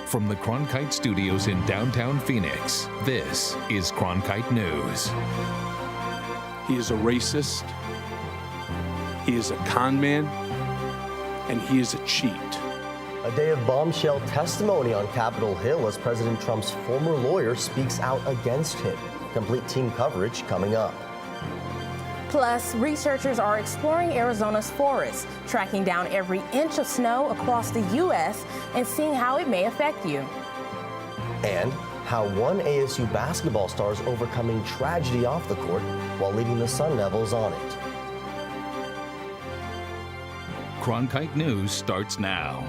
From the Cronkite Studios in downtown Phoenix, this is Cronkite News. He is a racist, he is a con man, and he is a cheat. A day of bombshell testimony on Capitol Hill as President Trump's former lawyer speaks out against him. Complete team coverage coming up. Plus, researchers are exploring Arizona's forests, tracking down every inch of snow across the U.S. and seeing how it may affect you. And how one ASU basketball star is overcoming tragedy off the court while leading the Sun Devils on it. Cronkite News starts now.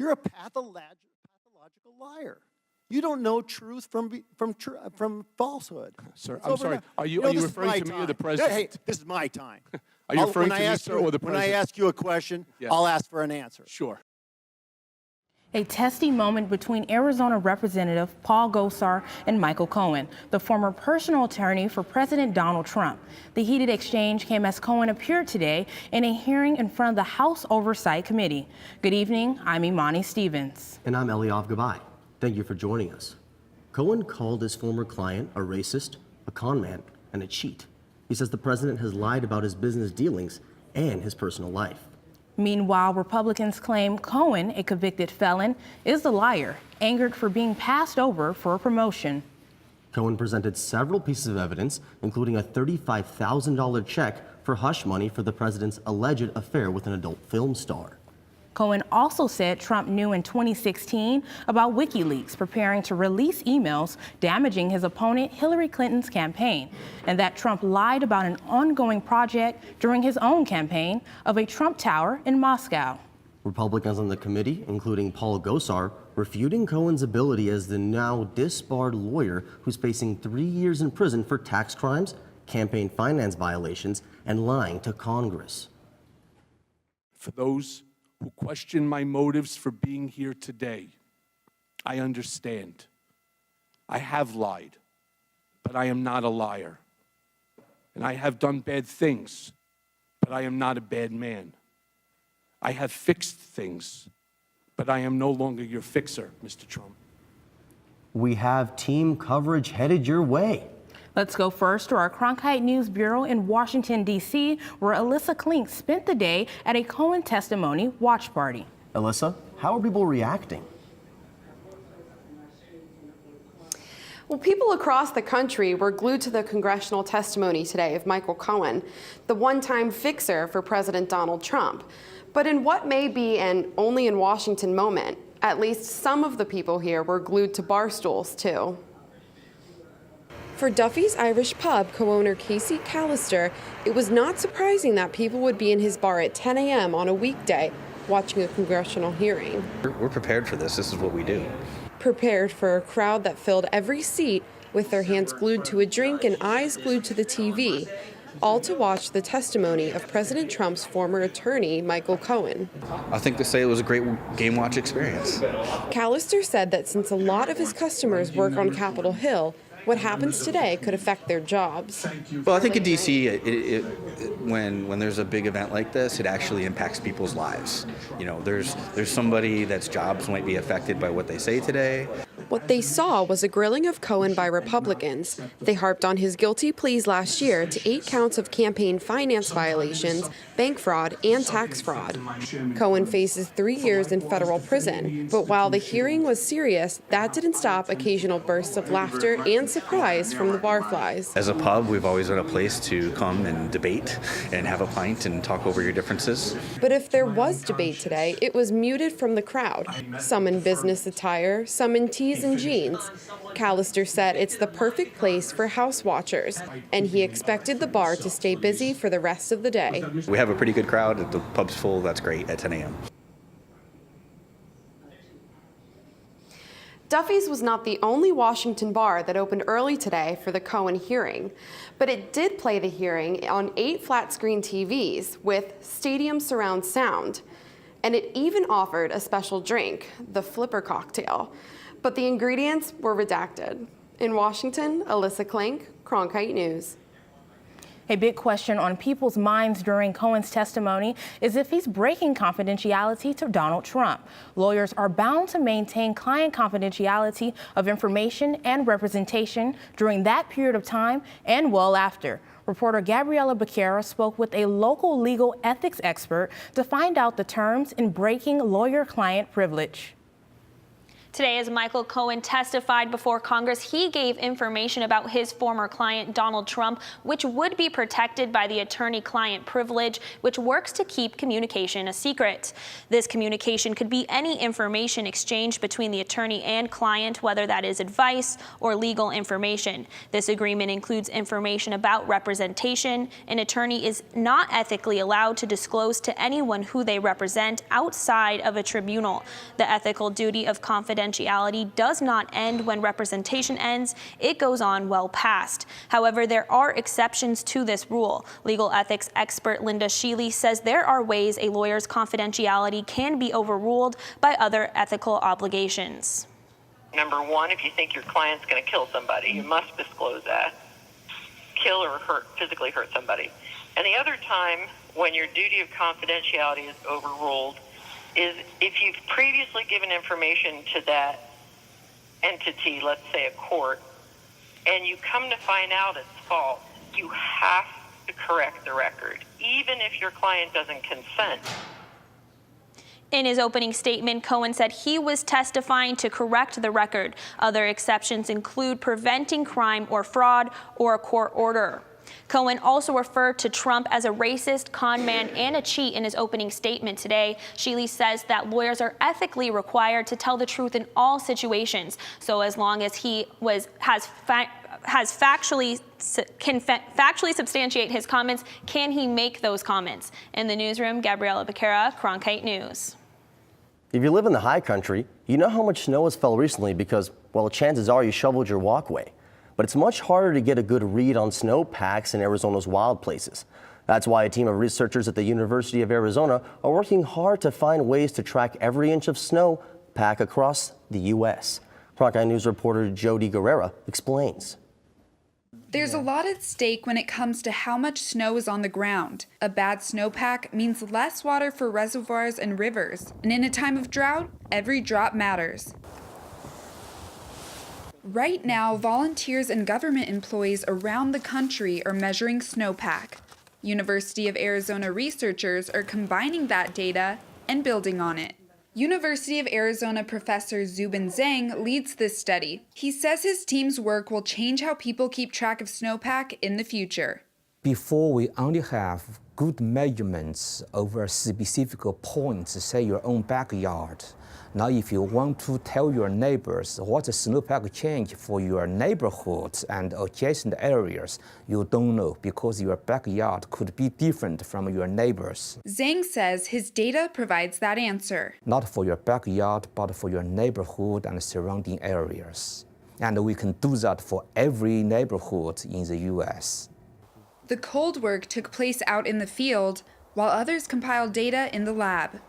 You're a pathological liar. You don't know truth from falsehood. Sir, It's I'm over sorry. now. Are you this is referring my to me or time. the president? Hey, this is my time. Are you referring to me, sir, or the When president? I ask you a question, Yes. I'll ask for an answer. Sure. A testy moment between Arizona Representative Paul Gosar and Michael Cohen, the former personal attorney for President Donald Trump. The heated exchange came as Cohen appeared today in a hearing in front of the House Oversight Committee. Good evening, I'm Imani Stevens. And I'm Eliav Gabai. Thank you for joining us. Cohen called his former client a racist, a con man, and a cheat. He says the president has lied about his business dealings and his personal life. Meanwhile, Republicans claim Cohen, a convicted felon, is the liar, angered for being passed over for a promotion. Cohen presented several pieces of evidence, including a $35,000 check for hush money for the president's alleged affair with an adult film star. Cohen also said Trump knew in 2016 about WikiLeaks preparing to release emails damaging his opponent Hillary Clinton's campaign, and that Trump lied about an ongoing project during his own campaign of a Trump Tower in Moscow. Republicans on the committee, including Paul Gosar, refuting Cohen's ability as the now disbarred lawyer who's facing 3 years in prison for tax crimes, campaign finance violations, and lying to Congress. For those who question my motives for being here today, I understand. I have lied, but I am not a liar. And I have done bad things, but I am not a bad man. I have fixed things, but I am no longer your fixer, Mr. Trump. We have team coverage headed your way. Let's go first to our Cronkite News Bureau in Washington, D.C., where Alyssa Klink spent the day at a Cohen testimony watch party. Alyssa, how are people reacting? Well, people across the country were glued to the congressional testimony today of Michael Cohen, the one-time fixer for President Donald Trump. But in what may be an only in Washington moment, at least some of the people here were glued to bar stools, too. For Duffy's Irish Pub co-owner Casey Callister, it was not surprising that people would be in his bar at 10 a.m. on a weekday watching a congressional hearing. We're prepared for this. This is what we do. Prepared for a crowd that filled every seat with their hands glued to a drink and eyes glued to the TV, all to watch the testimony of President Trump's former attorney, Michael Cohen. I think they say it was a great game watch experience. Callister said that since a lot of his customers work on Capitol Hill, what happens today could affect their jobs. Well, I think in D.C., when there's a big event like this, it actually impacts people's lives. You know, there's somebody that's jobs might be affected by what they say today. What they saw was a grilling of Cohen by Republicans. They harped on his guilty pleas last year to 8 counts of campaign finance violations, bank fraud, and tax fraud. Cohen faces 3 years in federal prison, but while the hearing was serious, that didn't stop occasional bursts of laughter and surprise from the barflies. As a pub, we've always been a place to come and debate and have a pint and talk over your differences. But if there was debate today, it was muted from the crowd. Some in business attire, some in tees and jeans. Callister said it's the perfect place for house watchers, and he expected the bar to stay busy for the rest of the day. We have a pretty good crowd. The pub's full. That's great at 10 a.m. Duffy's was not the only Washington bar that opened early today for the Cohen hearing, but it did play the hearing on 8 flat-screen TVs with stadium surround sound, and it even offered a special drink, the Flipper cocktail, but the ingredients were redacted. In Washington, Alyssa Klink, Cronkite News. A big question on people's minds during Cohen's testimony is if he's breaking confidentiality to Donald Trump. Lawyers are bound to maintain client confidentiality of information and representation during that period of time and well after. Reporter Gabriela Becerra spoke with a local legal ethics expert to find out the terms in breaking lawyer-client privilege. Today, as Michael Cohen testified before Congress, he gave information about his former client, Donald Trump, which would be protected by the attorney-client privilege, which works to keep communication a secret. This communication could be any information exchanged between the attorney and client, whether that is advice or legal information. This agreement includes information about representation. An attorney is not ethically allowed to disclose to anyone who they represent outside of a tribunal. The ethical duty of confidentiality does not end when representation ends. It goes on well past. However, there are exceptions to this rule. Legal ethics expert Linda Sheely says there are ways a lawyer's confidentiality can be overruled by other ethical obligations. Number one, if you think your client's going to kill somebody, you must disclose that. Kill or physically hurt somebody. And the other time when your duty of confidentiality is overruled is if you've previously given information to that entity, let's say a court, and you come to find out it's false, you have to correct the record, even if your client doesn't consent. In his opening statement, Cohen said he was testifying to correct the record. Other exceptions include preventing crime or fraud or a court order. Cohen also referred to Trump as a racist, con man, and a cheat in his opening statement today. Sheely says that lawyers are ethically required to tell the truth in all situations. So as long as he can factually substantiate his comments, can he make those comments? In the newsroom, Gabriela Becerra, Cronkite News. If you live in the high country, you know how much snow has fell recently because, well, chances are you shoveled your walkway. But it's much harder to get a good read on snowpacks in Arizona's wild places. That's why a team of researchers at the University of Arizona are working hard to find ways to track every inch of snowpack across the U.S. Cronkite News reporter Jody Guerrera explains. There's a lot at stake when it comes to how much snow is on the ground. A bad snowpack means less water for reservoirs and rivers. And in a time of drought, every drop matters. Right now, volunteers and government employees around the country are measuring snowpack. University of Arizona researchers are combining that data and building on it. University of Arizona professor Zubin Zhang leads this study. He says his team's work will change how people keep track of snowpack in the future. Before, we only have good measurements over specific points, say your own backyard. Now, if you want to tell your neighbors what's the snowpack change for your neighborhood and adjacent areas, you don't know because your backyard could be different from your neighbors. Zhang says his data provides that answer. Not for your backyard, but for your neighborhood and surrounding areas. And we can do that for every neighborhood in the U.S. The cold work took place out in the field, while others compiled data in the lab.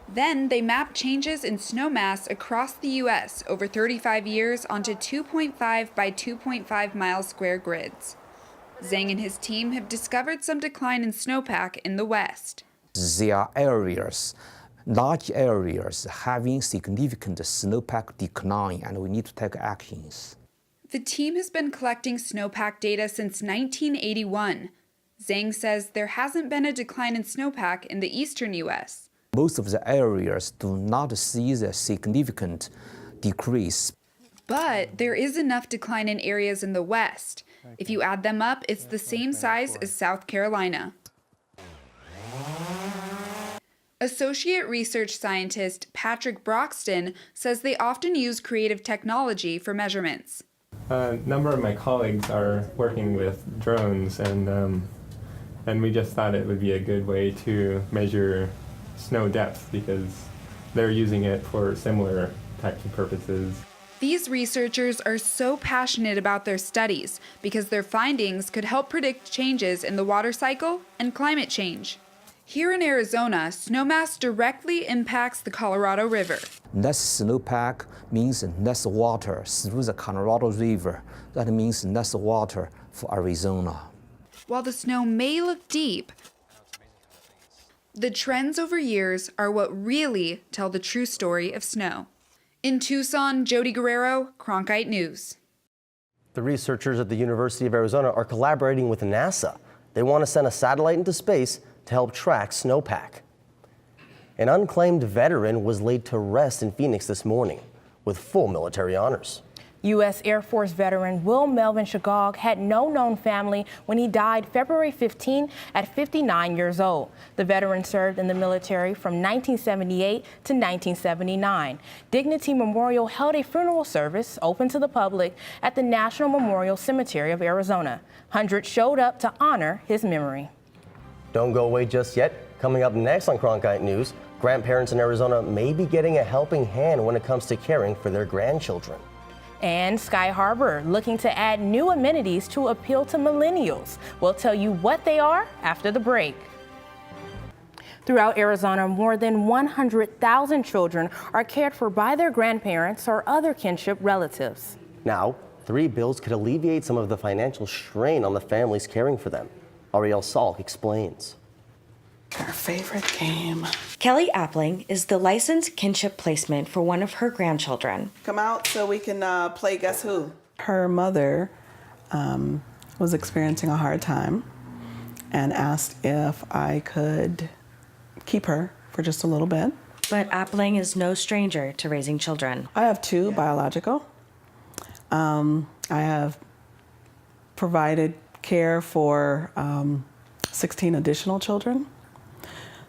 Then they mapped changes in snow mass across the U.S. over 35 years onto 2.5 by 2.5 mile square grids. Zhang and his team have discovered some decline in snowpack in the West. There are areas, large areas, having significant snowpack decline, and we need to take actions. The team has been collecting snowpack data since 1981. Zhang says there hasn't been a decline in snowpack in the eastern U.S. Most of the areas do not see the significant decrease. But there is enough decline in areas in the West. If you add them up, it's the same size as South Carolina. Associate research scientist Patrick Broxton says they often use creative technology for measurements. A number of my colleagues are working with drones, and we just thought it would be a good way to measure snow depth because they're using it for similar types of purposes. These researchers are so passionate about their studies because their findings could help predict changes in the water cycle and climate change. Here in Arizona, snowmass directly impacts the Colorado River. Less snowpack means less water through the Colorado River. That means less water for Arizona. While the snow may look deep, the trends over years are what really tell the true story of snow. In Tucson, Jody Guerrero, Cronkite News. The researchers at the University of Arizona are collaborating with NASA. They want to send a satellite into space to help track snowpack. An unclaimed veteran was laid to rest in Phoenix this morning with full military honors. U.S. Air Force veteran Will Melvin Shagog had no known family when he died February 15 at 59 years old. The veteran served in the military from 1978 to 1979. Dignity Memorial held a funeral service open to the public at the National Memorial Cemetery of Arizona. Hundreds showed up to honor his memory. Don't go away just yet. Coming up next on Cronkite News, grandparents in Arizona may be getting a helping hand when it comes to caring for their grandchildren. And Sky Harbor looking to add new amenities to appeal to millennials. We'll tell you what they are after the break. Throughout Arizona, more than 100,000 children are cared for by their grandparents or other kinship relatives. Now, 3 bills could alleviate some of the financial strain on the families caring for them. Ariel Salk explains. Our favorite game. Kelly Appling is the licensed kinship placement for one of her grandchildren. Come out so we can play Guess Who. Her mother was experiencing a hard time and asked if I could keep her for just a little bit. But Appling is no stranger to raising children. I have 2 biological. I have provided care for 16 additional children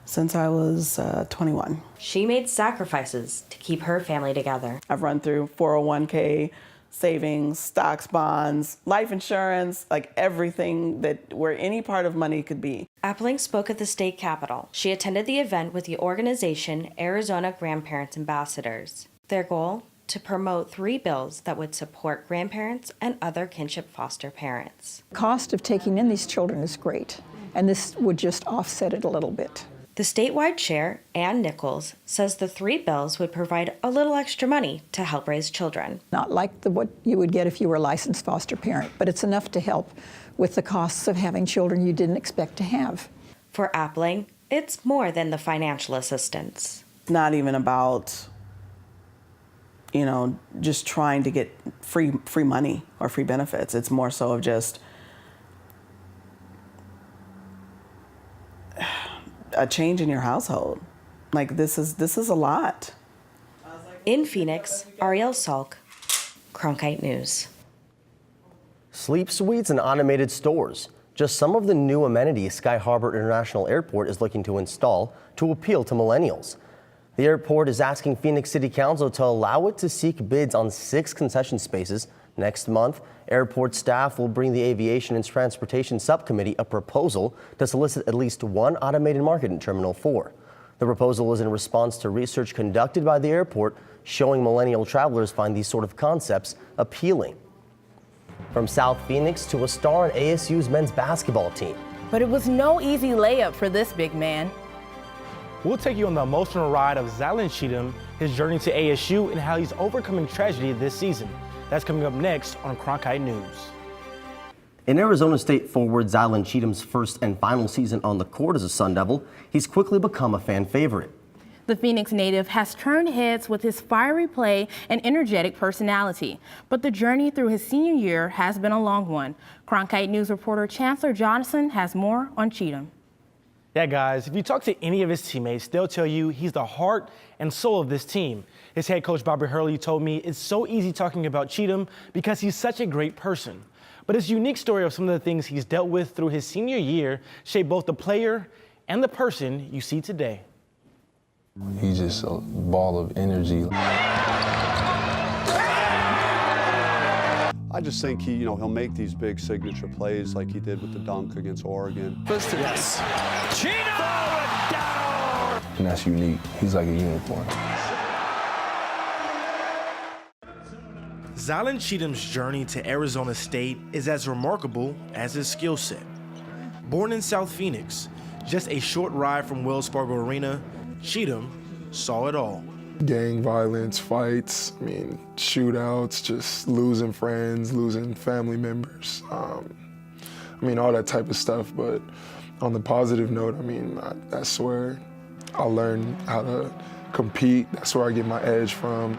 since I was 21. She made sacrifices to keep her family together. I've run through 401k, savings, stocks, bonds, life insurance, like everything that where any part of money could be. Appling spoke at the state capitol. She attended the event with the organization Arizona Grandparents Ambassadors. Their goal? To promote 3 bills that would support grandparents and other kinship foster parents. The cost of taking in these children is great, and this would just offset it a little bit. The statewide chair, Ann Nichols, says the 3 bills would provide a little extra money to help raise children. Not like what you would get if you were a licensed foster parent, but it's enough to help with the costs of having children you didn't expect to have. For Appling, it's more than the financial assistance. Not even about, just trying to get free money or free benefits. It's more so of just a change in your household. Like this is a lot. In Phoenix, Ariel Salk, Cronkite News. Sleep suites and automated stores. Just some of the new amenities Sky Harbor International Airport is looking to install to appeal to millennials. The airport is asking Phoenix City Council to allow it to seek bids on 6 concession spaces. Next month, airport staff will bring the Aviation and Transportation Subcommittee a proposal to solicit at least 1 automated market in Terminal 4. The proposal is in response to research conducted by the airport showing millennial travelers find these sort of concepts appealing. From South Phoenix to a star in ASU's men's basketball team. But it was no easy layup for this big man. We'll take you on the emotional ride of Zylan Cheatham, his journey to ASU, and how he's overcoming tragedy this season. That's coming up next on Cronkite News. In Arizona State forward Zylan Cheatham's first and final season on the court as a Sun Devil, he's quickly become a fan favorite. The Phoenix native has turned heads with his fiery play and energetic personality, but the journey through his senior year has been a long one. Cronkite News reporter Chancellor Johnson has more on Cheatham. Yeah, guys, if you talk to any of his teammates, they'll tell you he's the heart and soul of this team. His head coach, Bobby Hurley, told me it's so easy talking about Cheatham because he's such a great person. But his unique story of some of the things he's dealt with through his senior year shaped both the player and the person you see today. He's just a ball of energy. I just think he'll make these big signature plays like he did with the dunk against Oregon. Yes. And that's unique. He's like a unicorn. Zylan Cheatham's journey to Arizona State is as remarkable as his skill set. Born in South Phoenix, just a short ride from Wells Fargo Arena, Cheatham saw it all. Gang violence, fights, shootouts, just losing friends, losing family members. I mean, all that type of stuff. But on the positive note, I mean, that's where I learned how to compete. That's where I get my edge from.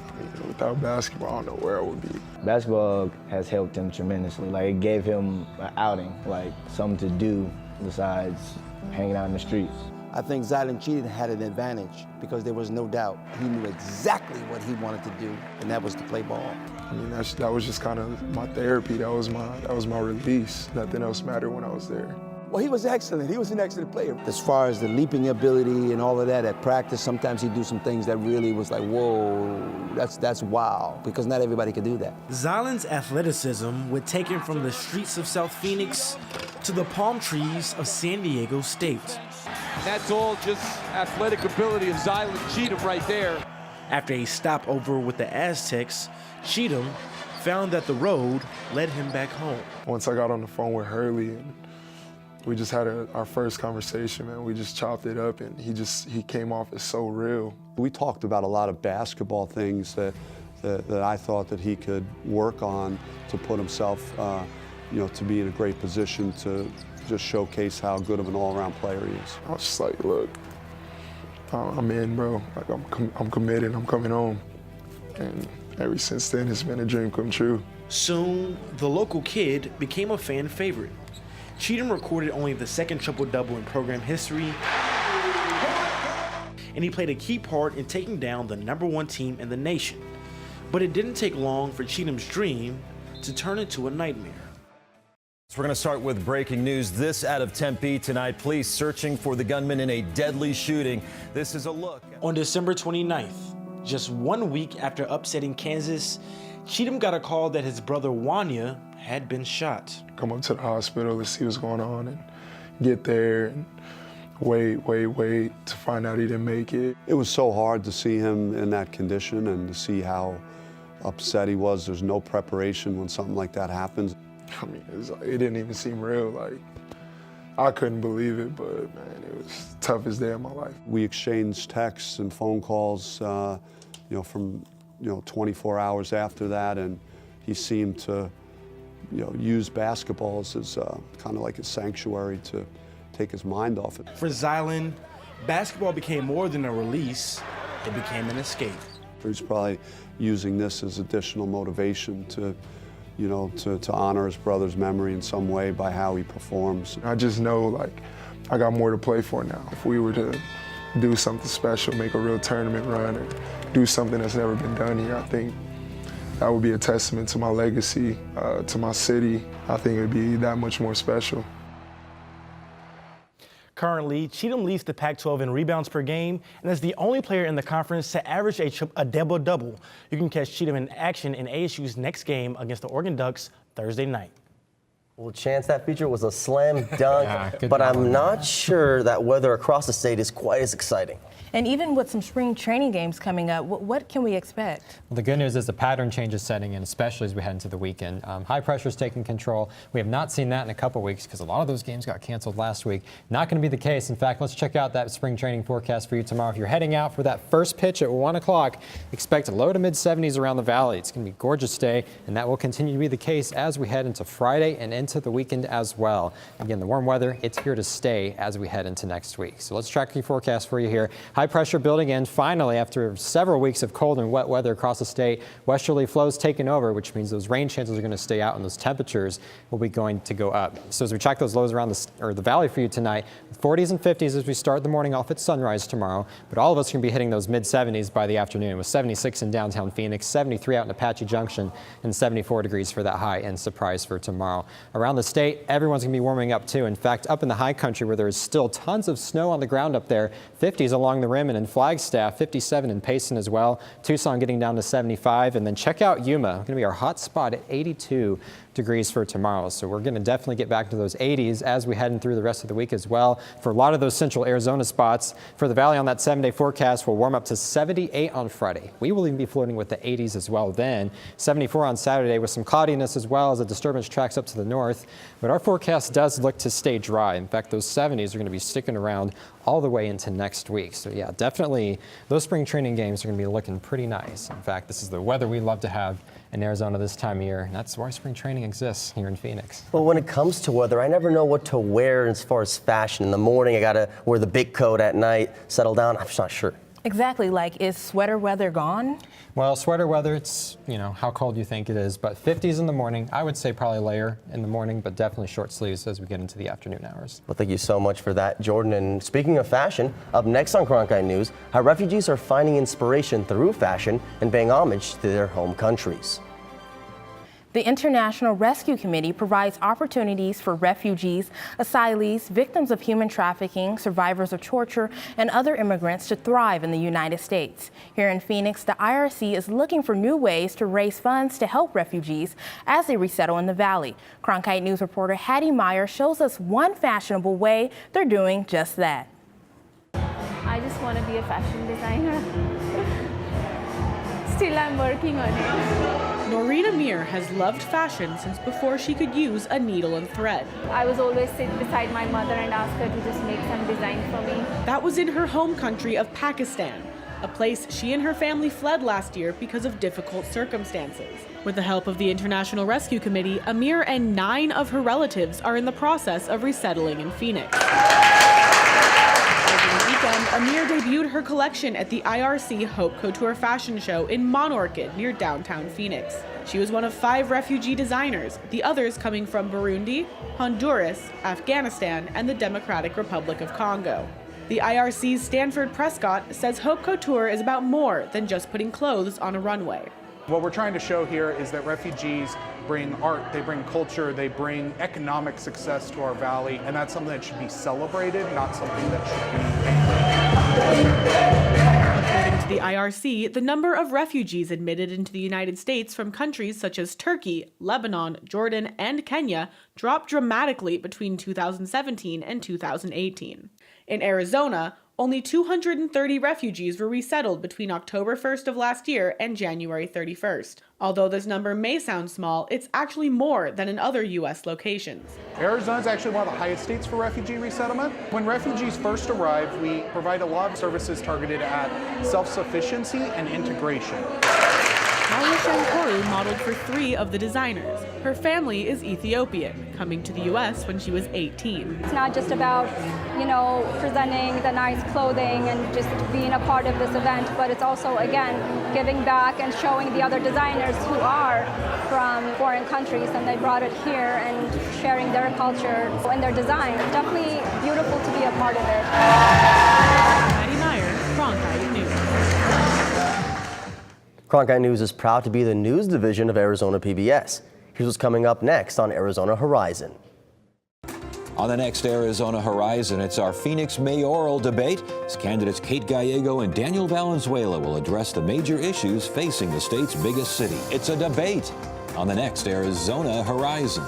I mean, without basketball, I don't know where I would be. Basketball has helped him tremendously. Like, it gave him an outing, like something to do besides hanging out in the streets. I think Zylan Cheatham had an advantage because there was no doubt he knew exactly what he wanted to do, and that was to play ball. I mean, that was just kind of my therapy. That was my release. Nothing else mattered when I was there. Well, he was excellent. He was an excellent player. As far as the leaping ability and all of that at practice, sometimes he'd do some things that really was like, whoa, that's wow, because not everybody could do that. Zylan's athleticism would take him from the streets of South Phoenix to the palm trees of San Diego State. That's all just athletic ability of Zylan Cheatham right there. After a stopover with the Aztecs, Cheatham found that the road led him back home. Once I got on the phone with Hurley, and we just had our first conversation, man. We just chopped it up, and he came off as so real. We talked about a lot of basketball things that I thought that he could work on to put himself, to be in a great position to just showcase how good of an all-around player he is. I was just like, look, I'm in, bro. Like, I'm committed. I'm coming home. And ever since then, it's been a dream come true. Soon, the local kid became a fan favorite. Cheatham recorded only the second triple-double in program history, and he played a key part in taking down the #1 team in the nation. But it didn't take long for Cheatham's dream to turn into a nightmare. So we're going to start with breaking news. This out of Tempe tonight. Police searching for the gunman in a deadly shooting. This is a look. On December 29th, just 1 week after upsetting Kansas, Cheatham got a call that his brother Wanya had been shot. Come up to the hospital to see what's going on and get there and wait to find out he didn't make it. It was so hard to see him in that condition and to see how upset he was. There's no preparation when something like that happens. I mean, it didn't even seem real. Like, I couldn't believe it, but man, it was the toughest day of my life. We exchanged texts and phone calls, from 24 hours after that, and he seemed to, use basketballs as kind of like a sanctuary to take his mind off it. For Zylan, basketball became more than a release; it became an escape. He's probably using this as additional motivation to honor his brother's memory in some way by how he performs. I just know, like, I got more to play for now. If we were to do something special, make a real tournament run, and do something that's never been done here, I think that would be a testament to my legacy, to my city. I think it would be that much more special. Currently, Cheatham leads the Pac-12 in rebounds per game and is the only player in the conference to average a double-double. You can catch Cheatham in action in ASU's next game against the Oregon Ducks Thursday night. Well, Chance, that feature was a slam dunk, but I'm not sure that weather across the state is quite as exciting. And even with some spring training games coming up, what can we expect? Well, the good news is the pattern change is setting in, especially as we head into the weekend. High pressure is taking control. We have not seen that in a couple weeks because a lot of those games got canceled last week. Not going to be the case. In fact, let's check out that spring training forecast for you tomorrow. If you're heading out for that first pitch at 1 o'clock, expect low to mid 70s around the valley. It's going to be a gorgeous day, and that will continue to be the case as we head into Friday and into the weekend as well. Again, the warm weather, it's here to stay as we head into next week. So let's track your forecast for you here. High pressure building in finally after several weeks of cold and wet weather across the state. Westerly flows taking over, which means those rain chances are going to stay out and those temperatures will be going to go up. So as we check those lows around the valley for you tonight, 40s and 50s as we start the morning off at sunrise tomorrow. But all of us are going to be hitting those mid 70s by the afternoon with 76 in downtown Phoenix, 73 out in Apache Junction, and 74 degrees for that high end surprise for tomorrow. Around the state, everyone's going to be warming up too. In fact, up in the high country where there's still tons of snow on the ground up there, 50s along the rim and in Flagstaff, 57 in Payson as well. Tucson getting down to 75. And then check out Yuma, going to be our hot spot at 82 degrees for tomorrow. So we're going to definitely get back to those 80s as we head in through the rest of the week as well. For a lot of those central Arizona spots, for the valley on that 7-day forecast, we'll warm up to 78 on Friday. We will even be floating with the 80s as well then. 74 on Saturday with some cloudiness as well as a disturbance tracks up to the north. But our forecast does look to stay dry. In fact, those 70s are going to be sticking around all the way into next week. So yeah, definitely those spring training games are going to be looking pretty nice. In fact, this is the weather we love to have in Arizona this time of year, and that's why spring training exists here in Phoenix. Well, when it comes to weather, I never know what to wear as far as fashion. In the morning, I gotta wear the big coat. At night, settle down. I'm just not sure. Exactly, like, is sweater weather gone? Well, sweater weather, it's, how cold you think it is, but 50s in the morning. I would say probably layer in the morning, but definitely short sleeves as we get into the afternoon hours. Well, thank you so much for that, Jordan. And speaking of fashion, up next on Cronkite News, how refugees are finding inspiration through fashion and paying homage to their home countries. The International Rescue Committee provides opportunities for refugees, asylees, victims of human trafficking, survivors of torture, and other immigrants to thrive in the United States. Here in Phoenix, the IRC is looking for new ways to raise funds to help refugees as they resettle in the Valley. Cronkite News reporter Hattie Meyer shows us one fashionable way they're doing just that. I just want to be a fashion designer. Still, I'm working on it. Noreen Amir has loved fashion since before she could use a needle and thread. I was always sit beside my mother and ask her to just make some design for me. That was in her home country of Pakistan, a place she and her family fled last year because of difficult circumstances. With the help of the International Rescue Committee, Amir and 9 of her relatives are in the process of resettling in Phoenix. Over the weekend, Amir debuted her collection at the IRC Haute Couture fashion show in Monorchid near downtown Phoenix. She was one of 5 refugee designers, the others coming from Burundi, Honduras, Afghanistan, and the Democratic Republic of Congo. The IRC's Stanford Prescott says Haute Couture is about more than just putting clothes on a runway. What we're trying to show here is that refugees bring art, they bring culture, they bring economic success to our valley, and that's something that should be celebrated, not something that should be. According to the IRC, the number of refugees admitted into the United States from countries such as Turkey, Lebanon, Jordan, and Kenya dropped dramatically between 2017 and 2018. In Arizona, only 230 refugees were resettled between October 1st of last year and January 31st. Although this number may sound small, it's actually more than in other U.S. locations. Arizona is actually one of the highest states for refugee resettlement. When refugees first arrive, we provide a lot of services targeted at self-sufficiency and integration. Malia Shankoru modeled for 3 of the designers. Her family is Ethiopian, coming to the U.S. when she was 18. It's not just about, presenting the nice clothing and just being a part of this event, but it's also, again, giving back and showing the other designers who are from foreign countries and they brought it here and sharing their culture and their design. It's definitely beautiful to be a part of it. Maddie Meyer, Cronkite News. Cronkite News is proud to be the news division of Arizona PBS. Here's what's coming up next on Arizona Horizon. On the next Arizona Horizon, it's our Phoenix mayoral debate as candidates Kate Gallego and Daniel Valenzuela will address the major issues facing the state's biggest city. It's a debate on the next Arizona Horizon.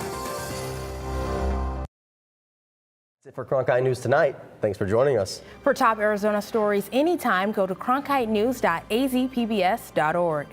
That's it for Cronkite News tonight. Thanks for joining us. For top Arizona stories anytime, go to cronkitenews.azpbs.org.